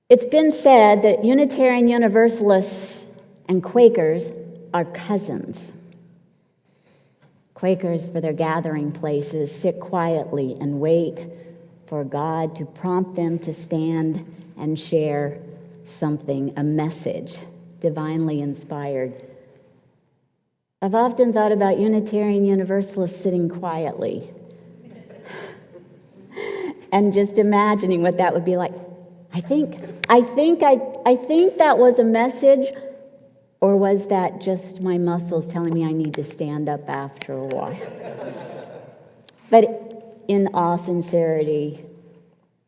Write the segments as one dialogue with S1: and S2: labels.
S1: It's been said that Unitarian Universalists and Quakers are cousins. Quakers, for their gathering places, sit quietly and wait for God to prompt them to stand and share something, a message, divinely inspired. I've often thought about Unitarian Universalists sitting quietly and just imagining what that would be like. I think that was a message, or was that just my muscles telling me I need to stand up after a while? But in all sincerity,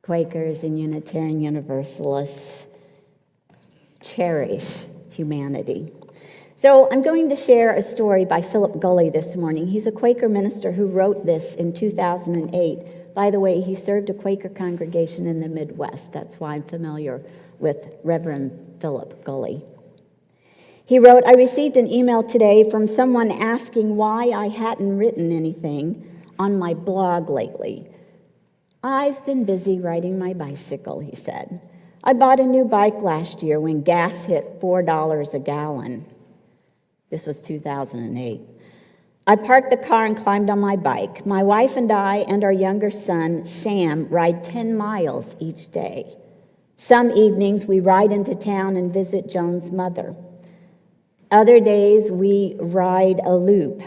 S1: Quakers and Unitarian Universalists cherish humanity. So I'm going to share a story by Philip Gulley this morning. He's a Quaker minister who wrote this in 2008. By the way, he served a Quaker congregation in the Midwest. That's why I'm familiar with Reverend Philip Gulley. He wrote, "I received an email today from someone asking why I hadn't written anything on my blog lately. I've been busy riding my bicycle," he said. "I bought a new bike last year when gas hit $4 a gallon." This was 2008. "I parked the car and climbed on my bike. My wife and I and our younger son, Sam, ride 10 miles each day. Some evenings we ride into town and visit Joan's mother. Other days we ride a loop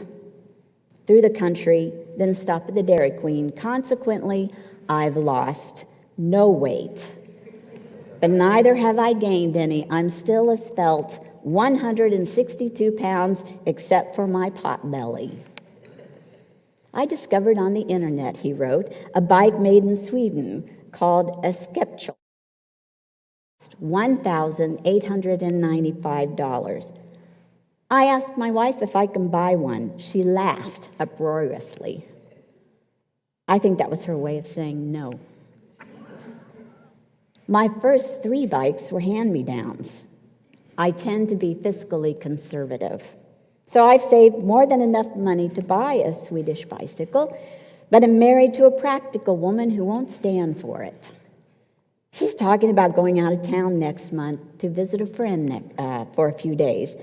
S1: through the country, then stop at the Dairy Queen. Consequently, I've lost no weight. But neither have I gained any. I'm still a svelte 162 pounds except for my pot belly. I discovered on the internet," he wrote, "a bike made in Sweden called a Skepchel. $1,895. I asked my wife if I can buy one. She laughed uproariously. I think that was her way of saying no. My first 3 bikes were hand-me-downs. I tend to be fiscally conservative. So I've saved more than enough money to buy a Swedish bicycle, but I'm married to a practical woman who won't stand for it. She's talking about going out of town next month to visit a friend for a few days.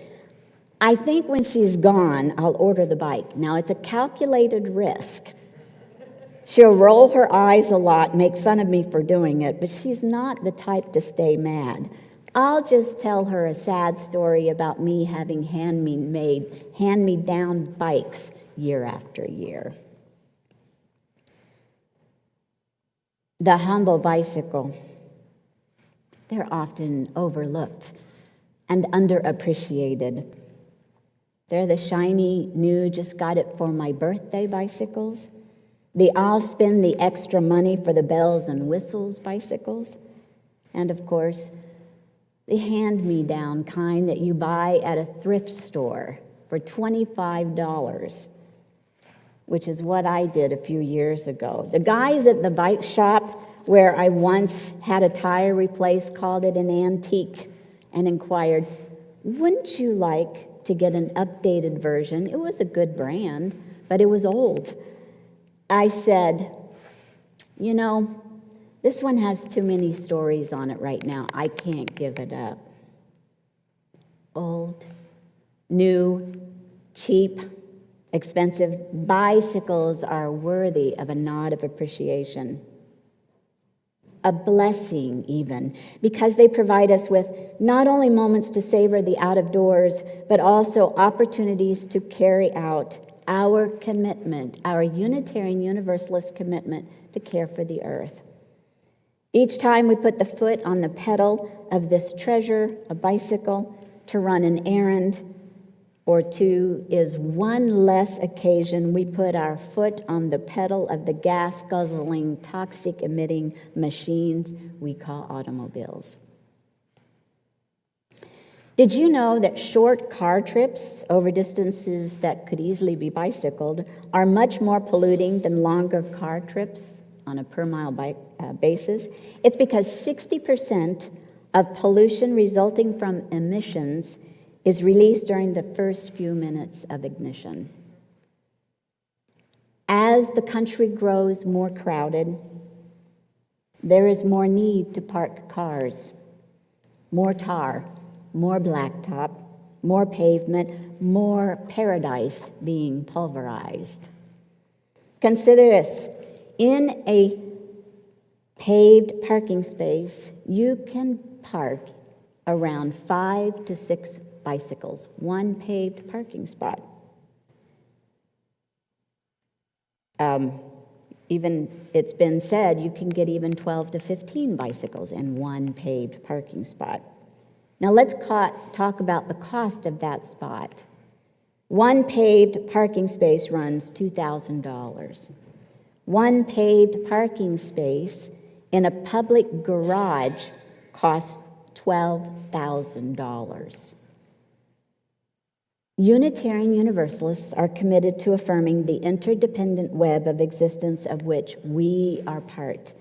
S1: I think when she's gone, I'll order the bike. Now, it's a calculated risk. She'll roll her eyes a lot, make fun of me for doing it, but she's not the type to stay mad. I'll just tell her a sad story about me having hand-me-down bikes year after year." The humble bicycle. They're often overlooked and underappreciated. They're the shiny, new, just got it for my birthday bicycles. The I'll spend the extra money for the bells and whistles bicycles. And of course, the hand-me-down kind that you buy at a thrift store for $25, which is what I did a few years ago. The guys at the bike shop where I once had a tire replaced called it an antique and inquired, "Wouldn't you like to get an updated version?" It was a good brand, but it was old. I said, "You know, this one has too many stories on it right now. I can't give it up." Old, new, cheap, expensive bicycles are worthy of a nod of appreciation. A blessing, even, because they provide us with not only moments to savor the out of doors, but also opportunities to carry out our commitment, our Unitarian Universalist commitment to care for the earth. Each time we put the foot on the pedal of this treasure, a bicycle, to run an errand or two is one less occasion we put our foot on the pedal of the gas-guzzling, toxic-emitting machines we call automobiles. Did you know that short car trips over distances that could easily be bicycled are much more polluting than longer car trips on a per-mile bike basis? It's because 60% of pollution resulting from emissions is released during the first few minutes of ignition. As the country grows more crowded, there is more need to park cars. more tar, more blacktop, more pavement, more paradise being pulverized. Consider this. In a paved parking space, you can park around 5 to 6 bicycles, one paved parking spot. Even it's been said you can get even 12 to 15 bicycles in one paved parking spot. Now let's talk about the cost of that spot. One paved parking space runs $2,000. One paved parking space in a public garage costs $12,000. Unitarian Universalists are committed to affirming the interdependent web of existence of which we are part.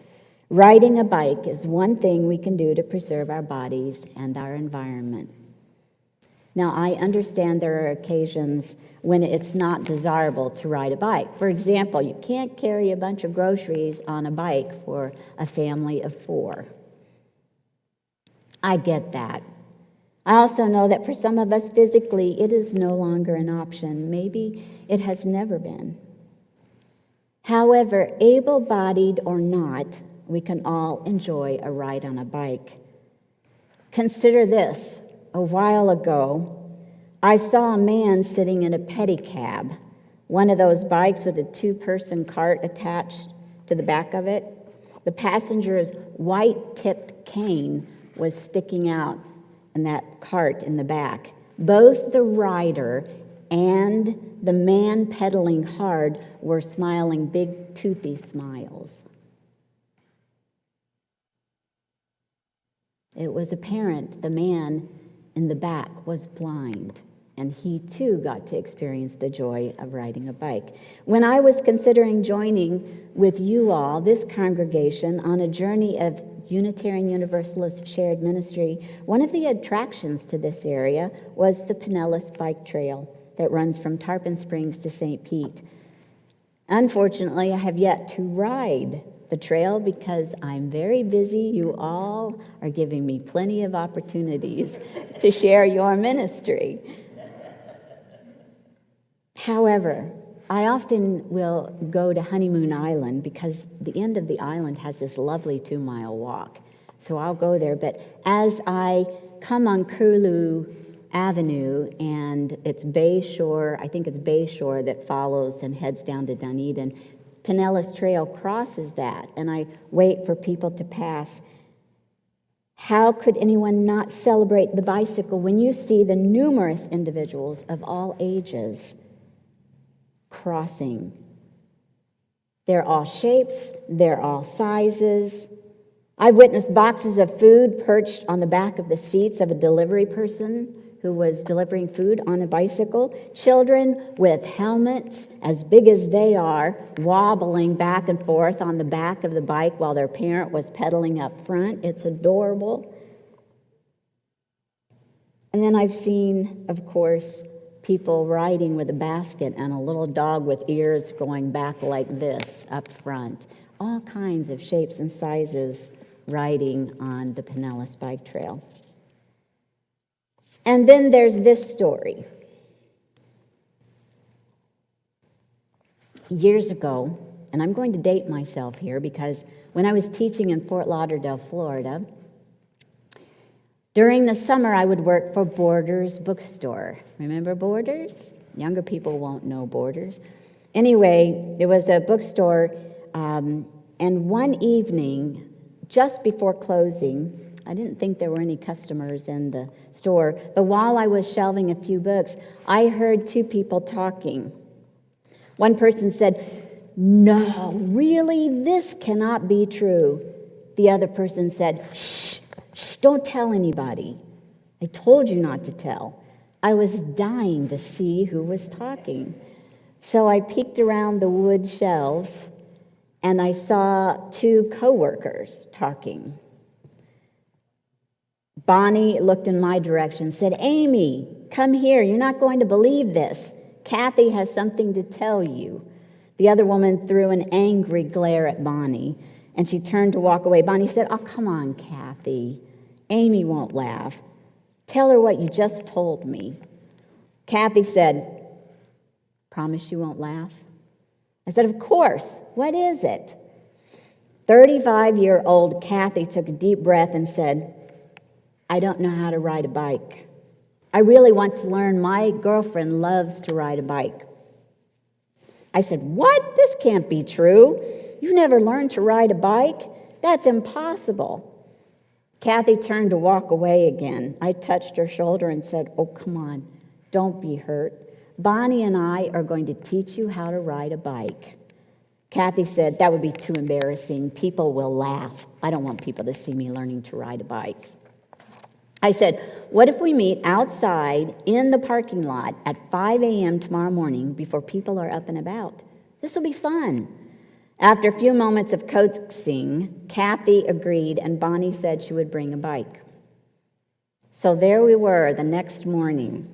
S1: Riding a bike is one thing we can do to preserve our bodies and our environment. Now, I understand there are occasions when it's not desirable to ride a bike. For example, you can't carry a bunch of groceries on a bike for a family of 4. I get that. I also know that for some of us physically, it is no longer an option. Maybe it has never been. However, able-bodied or not, we can all enjoy a ride on a bike. Consider this. A while ago, I saw a man sitting in a pedicab, one of those bikes with a 2-person cart attached to the back of it. The passenger's white-tipped cane was sticking out in that cart in the back. Both the rider and the man pedaling hard were smiling big, toothy smiles. It was apparent the man in the back was blind, and he too got to experience the joy of riding a bike. When I was considering joining with you all, this congregation, on a journey of Unitarian Universalist shared ministry, one of the attractions to this area was the Pinellas Bike Trail that runs from Tarpon Springs to St. Pete. Unfortunately, I have yet to ride the trail because I'm very busy. You all are giving me plenty of opportunities to share your ministry. However, I often will go to Honeymoon Island because the end of the island has this lovely 2-mile walk. So I'll go there. But as I come on Curlew Avenue, and it's Bayshore, I think it's Bayshore that follows and heads down to Dunedin, Pinellas Trail crosses that, and I wait for people to pass. How could anyone not celebrate the bicycle when you see the numerous individuals of all ages crossing? They're all shapes, they're all sizes. I've witnessed boxes of food perched on the back of the seats of a delivery person who was delivering food on a bicycle. Children with helmets as big as they are, wobbling back and forth on the back of the bike while their parent was pedaling up front. It's adorable. And then I've seen, of course, people riding with a basket and a little dog with ears going back like this up front. All kinds of shapes and sizes riding on the Pinellas Bike Trail. And then there's this story. Years ago, and I'm going to date myself here because when I was teaching in Fort Lauderdale, Florida, during the summer I would work for Borders Bookstore. Remember Borders? Younger people won't know Borders. Anyway, it was a bookstore, and one evening, just before closing, I didn't think there were any customers in the store, but while I was shelving a few books, I heard 2 people talking. One person said, "No, really, this cannot be true." The other person said, "Shh, don't tell anybody. I told you not to tell." I was dying to see who was talking. So I peeked around the wood shelves, and I saw 2 coworkers talking. Bonnie looked in my direction, said, "Amy, come here. You're not going to believe this. Kathy has something to tell you." The other woman threw an angry glare at Bonnie, and she turned to walk away. Bonnie said, "Oh, come on, Kathy. Amy won't laugh. Tell her what you just told me. Kathy said, promise you won't laugh? I said, of course. What is it? 35-year-old Kathy took a deep breath and said, I don't know how to ride a bike. I really want to learn. My girlfriend loves to ride a bike. I said, what? This can't be true. You've never learned to ride a bike? That's impossible. Kathy turned to walk away again. I touched her shoulder and said, oh, come on, don't be hurt. Bonnie and I are going to teach you how to ride a bike. Kathy said, that would be too embarrassing. People will laugh. I don't want people to see me learning to ride a bike. I said, what if we meet outside in the parking lot at 5 a.m. tomorrow morning before people are up and about? This will be fun. After a few moments of coaxing, Kathy agreed, and Bonnie said she would bring a bike. So there we were the next morning,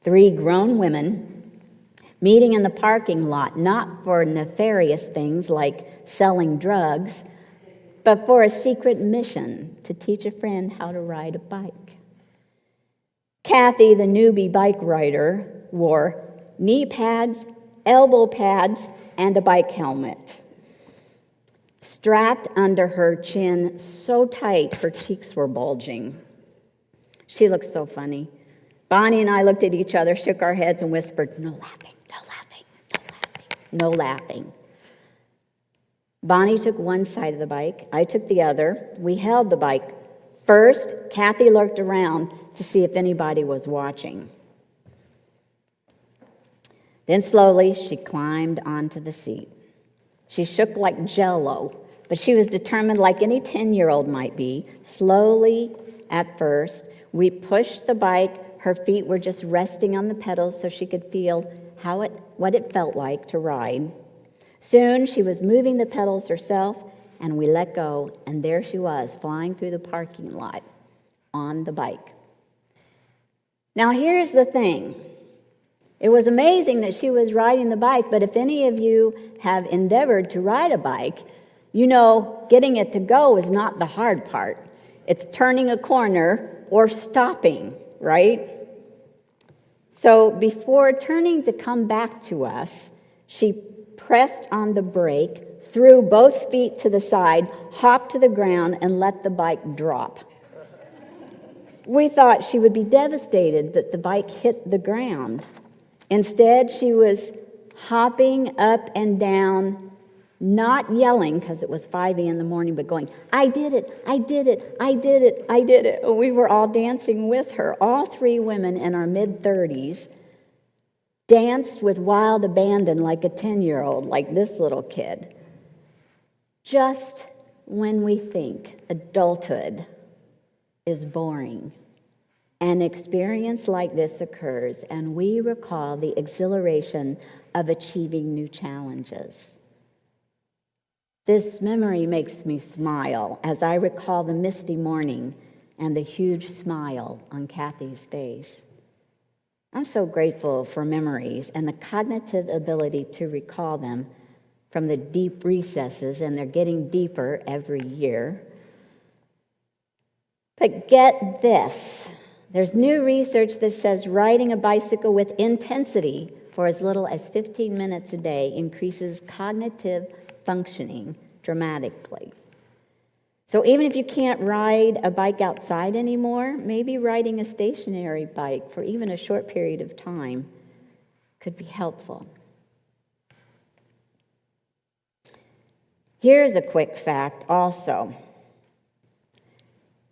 S1: 3 grown women meeting in the parking lot, not for nefarious things like selling drugs, but for a secret mission to teach a friend how to ride a bike. Kathy, the newbie bike rider, wore knee pads, elbow pads, and a bike helmet, strapped under her chin so tight her cheeks were bulging. She looked so funny. Bonnie and I looked at each other, shook our heads, and whispered, no laughing, no laughing, no laughing, no laughing. Bonnie took one side of the bike. I took the other. We held the bike. First, Kathy looked around to see if anybody was watching. Then slowly, she climbed onto the seat. She shook like Jell-O, but she was determined like any 10-year-old might be. Slowly, at first, we pushed the bike. Her feet were just resting on the pedals so she could feel what it felt like to ride. Soon, she was moving the pedals herself, and we let go, and there she was, flying through the parking lot on the bike. Now, here's the thing. It was amazing that she was riding the bike, but if any of you have endeavored to ride a bike, you know getting it to go is not the hard part. It's turning a corner or stopping, right? So before turning to come back to us, she pressed on the brake, threw both feet to the side, hopped to the ground, and let the bike drop. We thought she would be devastated that the bike hit the ground. Instead, she was hopping up and down, not yelling because it was 5 a.m. in the morning, but going, I did it, I did it, I did it, I did it. We were all dancing with her. All 3 women in our mid-30s danced with wild abandon like a 10-year-old, like this little kid. Just when we think adulthood is boring, an experience like this occurs, and we recall the exhilaration of achieving new challenges. This memory makes me smile as I recall the misty morning and the huge smile on Kathy's face. I'm so grateful for memories and the cognitive ability to recall them from the deep recesses, and they're getting deeper every year. But get this. There's new research that says riding a bicycle with intensity for as little as 15 minutes a day increases cognitive functioning dramatically. So even if you can't ride a bike outside anymore, maybe riding a stationary bike for even a short period of time could be helpful. Here's a quick fact also.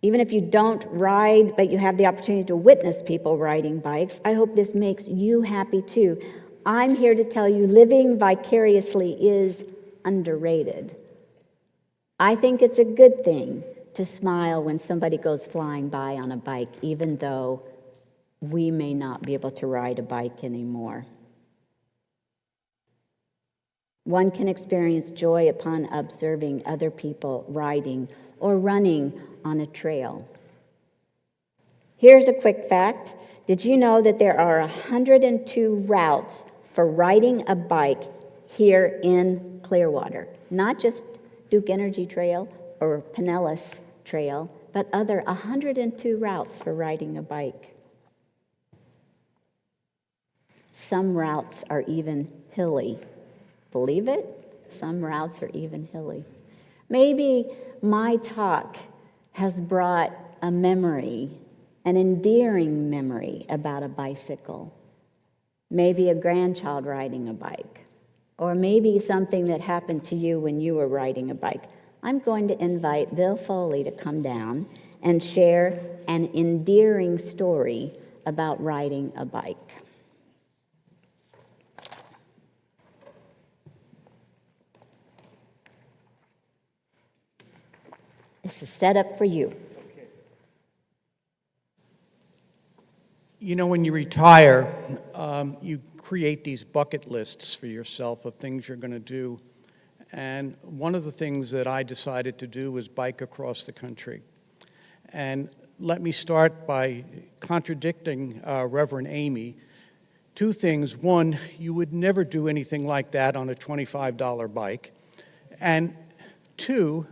S1: Even if you don't ride, but you have the opportunity to witness people riding bikes, I hope this makes you happy too. I'm here to tell you living vicariously is underrated. I think it's a good thing to smile when somebody goes flying by on a bike, even though we may not be able to ride a bike anymore. One can experience joy upon observing other people riding or running on a trail. Here's a quick fact. Did you know that there are 102 routes for riding a bike here in Clearwater? Not just Duke Energy Trail or Pinellas Trail, but other 102 routes for riding a bike. Some routes are even hilly. Believe it? Some routes are even hilly. Maybe my talk has brought a memory, an endearing memory about a bicycle. Maybe a grandchild riding a bike, or maybe something that happened to you when you were riding a bike. I'm going to invite Bill Foley to come down and share an endearing story about riding a bike. This is set up for you.
S2: You know, when you retire, you create these bucket lists for yourself of things you're going to do. And one of the things that I decided to do was bike across the country. And let me start by contradicting Reverend Amy. Two things. One, you would never do anything like that on a $25 bike. And two,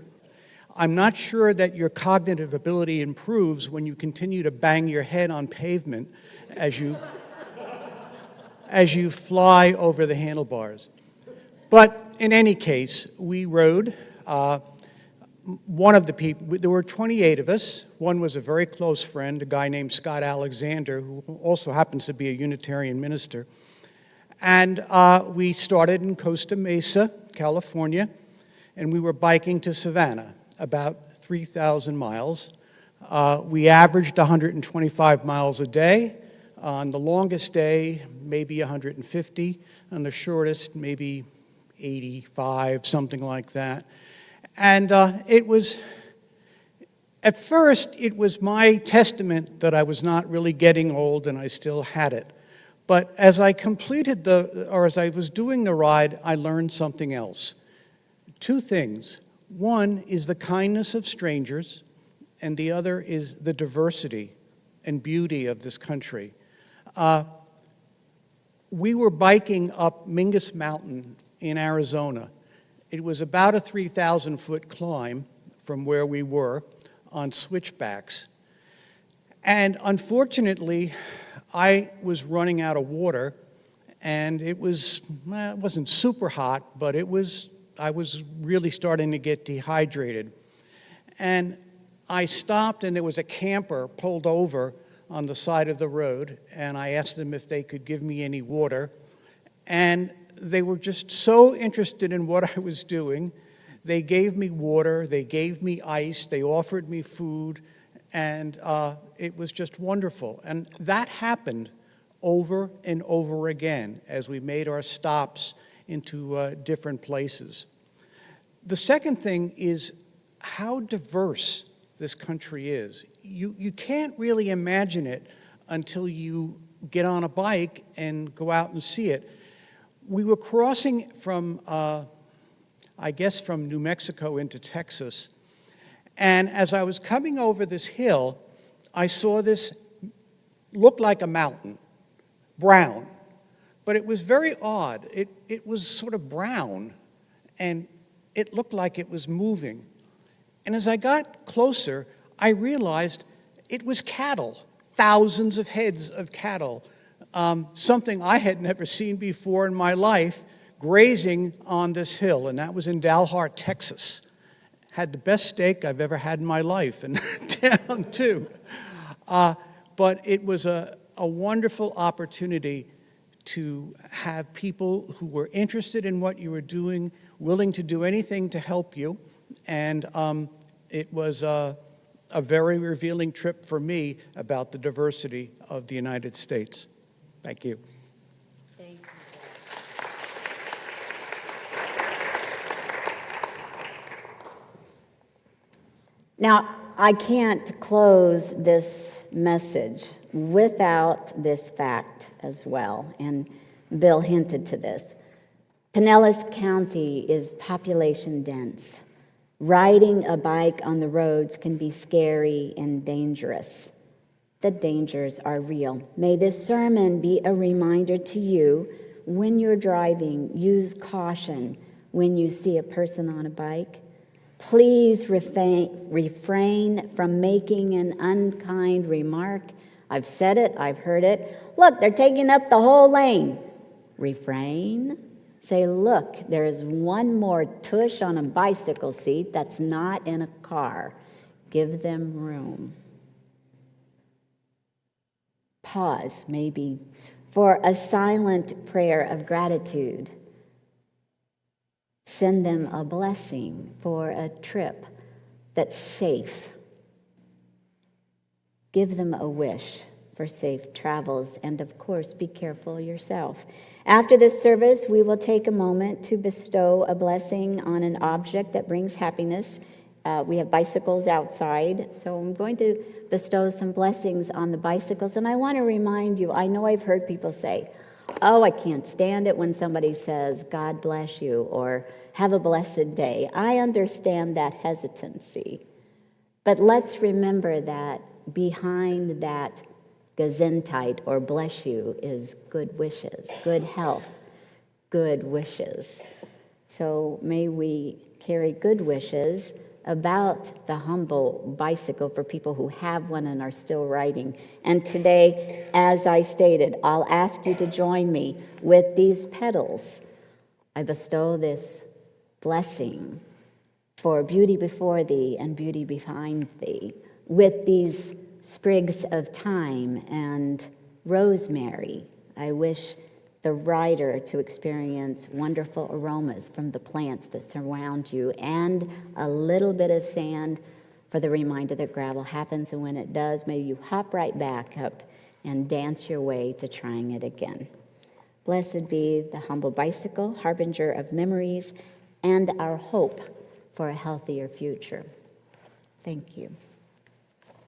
S2: I'm not sure that your cognitive ability improves when you continue to bang your head on pavement as you fly over the handlebars. But in any case, we rode. One of the people, there were 28 of us. One was a very close friend, a guy named Scott Alexander, who also happens to be a Unitarian minister. And we started in Costa Mesa, California, and we were biking to Savannah, about 3,000 miles. We averaged 125 miles a day. On the longest day, maybe 150. On the shortest, maybe 85, something like that. And it was, at first, it was my testament that I was not really getting old and I still had it. But as I completed as I was doing the ride, I learned something else. Two things. One is the kindness of strangers, and the other is the diversity and beauty of this country. We were biking up Mingus Mountain in Arizona. It was about a 3,000-foot climb from where we were on switchbacks. And unfortunately, I was running out of water, and it wasn't super hot, but I was really starting to get dehydrated. And I stopped, and there was a camper pulled over on the side of the road, and I asked them if they could give me any water. And they were just so interested in what I was doing. They gave me water, they gave me ice, they offered me food, and it was just wonderful. And that happened over and over again as we made our stops into different places. The second thing is how diverse this country is. You can't really imagine it until you get on a bike and go out and see it. We were crossing from, I guess, from New Mexico into Texas, and as I was coming over this hill, I saw this looked like a mountain, brown, but it was very odd. It was sort of brown, and it looked like it was moving. And as I got closer, I realized it was cattle, thousands of heads of cattle, something I had never seen before in my life, grazing on this hill, and that was in Dalhart, Texas. Had the best steak I've ever had in my life in that town, too. But it was a wonderful opportunity to have people who were interested in what you were doing, willing to do anything to help you, and it was a very revealing trip for me about the diversity of the United States. Thank you.
S1: Thank you. Now, I can't close this message without this fact as well, and Bill hinted to this. Pinellas County is population dense. Riding a bike on the roads can be scary and dangerous. The dangers are real. May this sermon be a reminder to you when you're driving, use caution when you see a person on a bike. Please refrain from making an unkind remark. I've said it, I've heard it. Look, they're taking up the whole lane. Refrain. Say, look, there is one more tush on a bicycle seat that's not in a car. Give them room. Pause, maybe, for a silent prayer of gratitude. Send them a blessing for a trip that's safe. Give them a wish for safe travels, and of course, be careful yourself. After this service, we will take a moment to bestow a blessing on an object that brings happiness. We have bicycles outside, so I'm going to bestow some blessings on the bicycles. And I want to remind you, I know I've heard people say, oh, I can't stand it when somebody says, God bless you, or have a blessed day. I understand that hesitancy. But let's remember that behind that Gesundheit or bless you is good wishes, good health, good wishes. So may we carry good wishes about the humble bicycle for people who have one and are still riding. And today, as I stated, I'll ask you to join me with these pedals. I bestow this blessing for beauty before thee and beauty behind thee, with these sprigs of thyme and rosemary. I wish the rider to experience wonderful aromas from the plants that surround you, and a little bit of sand for the reminder that gravel happens, and when it does, maybe you hop right back up and dance your way to trying it again. Blessed be the humble bicycle, harbinger of memories and our hope for a healthier future. Thank you.